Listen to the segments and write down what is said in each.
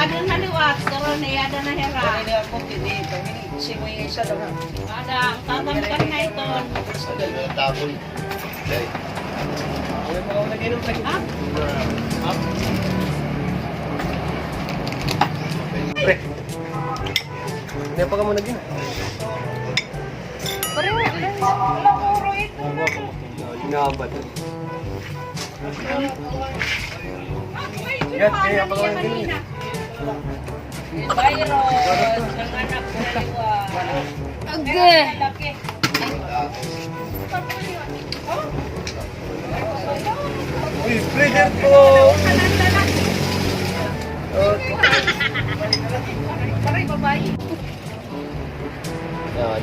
Ada na liwat, karon ada na hera. Ini ako kini, pamini, simoy isa lang. Ada, tatamkan na ito. Tapoy. Uy, mga nag-inom sa Ha? Pre. Hindi pa ka mo nag-inom. Pareho, lamuro ito. Inaabad. Yan, kaya pa ka nag-inom. Virus, ang anak ko na liwat. Age. Laki. Uy, brother ko! Paray babae.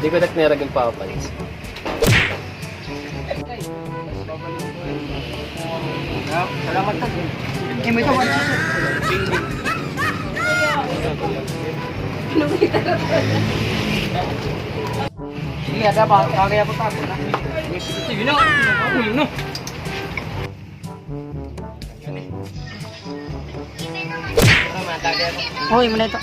Di ko nag-nerag yung papalis. Salamat ka. May ito man. Sige, ada pa. Kagaya ko tago na. Sige na. No. Hoy, mana ito?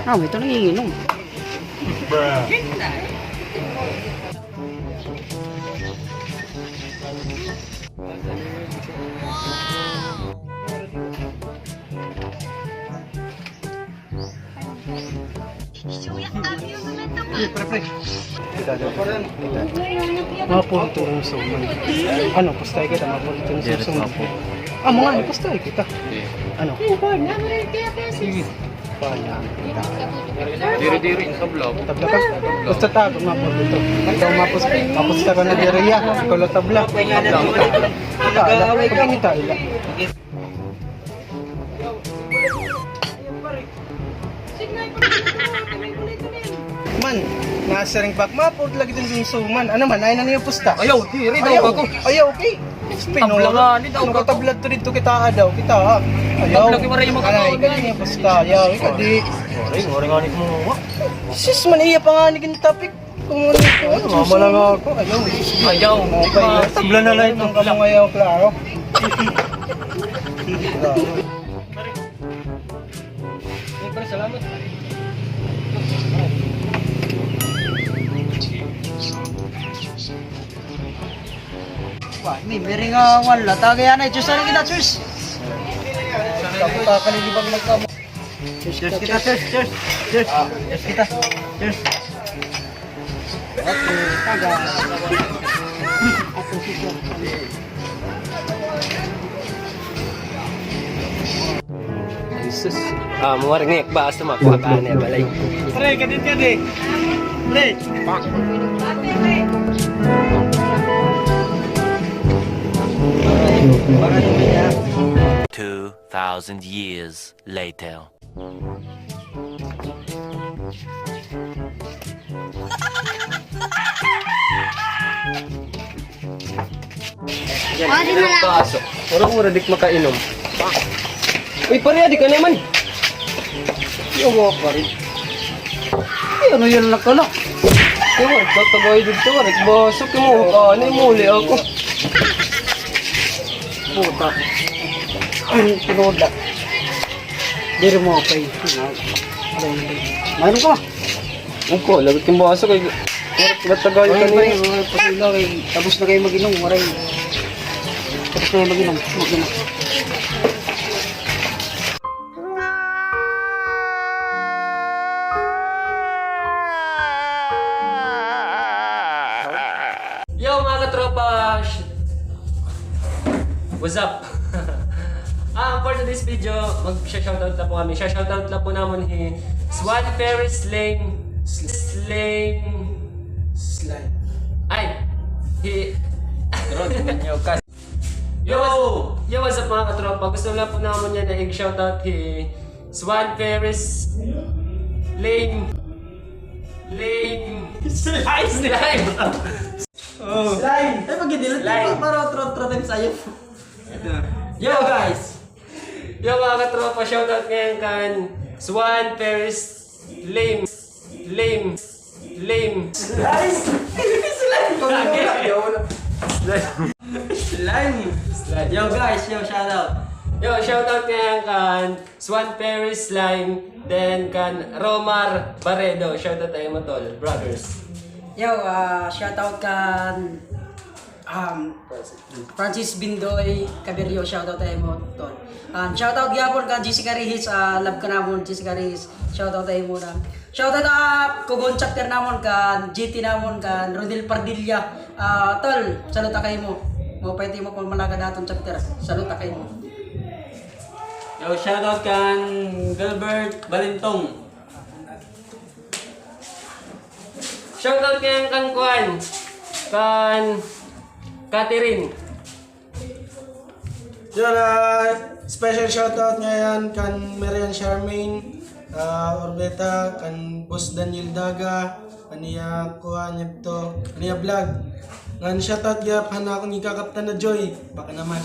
Ito nanginginom. Mapunto ng suman. Ano, pastay kita, mapunto ng suman. Ah, mga ano, pastay kita. Ano? Sige. Pala. Diri-diri sa vlog. Tabla ka? Basta tago, mapunto ito. Ikaw mapus ka na diriya. Ikaw lang tabla. Nag-aaway ka. Pagkita ila. Man, nasa ring back, mapod lagi din yung suman. Ano man, ay na niyo pusta. Ayaw, diri daw ako. Ayaw, okay. Tabla nga, di daw Ano ako. ka tablad to dito kita daw, kita ha. Ayaw. Tabla ki maray mo ka. Ano, ikaw niyo pusta. Ayaw, ikaw di. Ngori nga ni mo. Sis, man iya pa nga naging topic. Kung ano ito, ano, mama lang ako. Ayaw. Ayaw. Tabla na lang itong kamong ayaw, klaro. Salamat. Wah, ini miring wala tagay na Diyos na kita, Diyos. Kamu kakalilibag na kamo. Diyos kita, Diyos, Diyos, Diyos, Diyos kita, Diyos. Jesus. Muwar ngek ba sa makuha ka na balay. Pre, kadit ka di. Pre. Ate, pre. 2,000 years later. Kaso, mura dik makainom. Uy, pare, adik ka naman. Yung mga pare. Ay, ano yun lang ka lang? Yung mga tatagay dito, basok yung mga kaanay, muli ako. Puta. Ay, tinoda. Diri mo kay. Mayroon ka? Ako, lagot yung basok ay tatagay Ay, kanina. pasilaw kay tapos na kayo mag-inom, maray. Tapos na kayo mag-inom, mag-inom. Yo mga katropa! What's up? For today's video, mag-shoutout na po kami. Shoutout na po namin Swan Ferris Slane. Ay! Yo, what's up mga katropa? Gusto lang po namin yan na i-shoutout Swan Ferris Lane. Slime! Slime! Ay, pag-idilit Slime. para trot-trotin sa'yo. Yo guys! Yo mga katropa, shoutout ngayon kan Swan Ferris Lame. Slime! Slime! Yo guys, yo shoutout. Yo, shoutout ngayon kan Swan Paris Line, then kan Romar Barredo. Shoutout tayo mo tol, brothers. Yo, shoutout kan Francis Bindoy Cabello, shoutout tayo mo ton. Shoutout gyapon kan Jessica Rihis, love ka namon Jessica Rihis. Shoutout tayo mo na. Shoutout Kugon chapter namon kan GT namon kan Rodel Pardilla. Tol, salute kayo mo. Mo pwede mo kung malaga daton chapter. Salute kayo mo. Yo, shoutout kan Gilbert Balintong. Shoutout ngayon kan Kwan, kan Catherine. Yun, special shoutout ngayon kan Marian Charmaine, Orbeta, kan Boss Daniel Daga, kaniya kuha niya to, kaniya vlog. Ngan shoutout gyap hana akong ikakaptan na Joy, baka naman.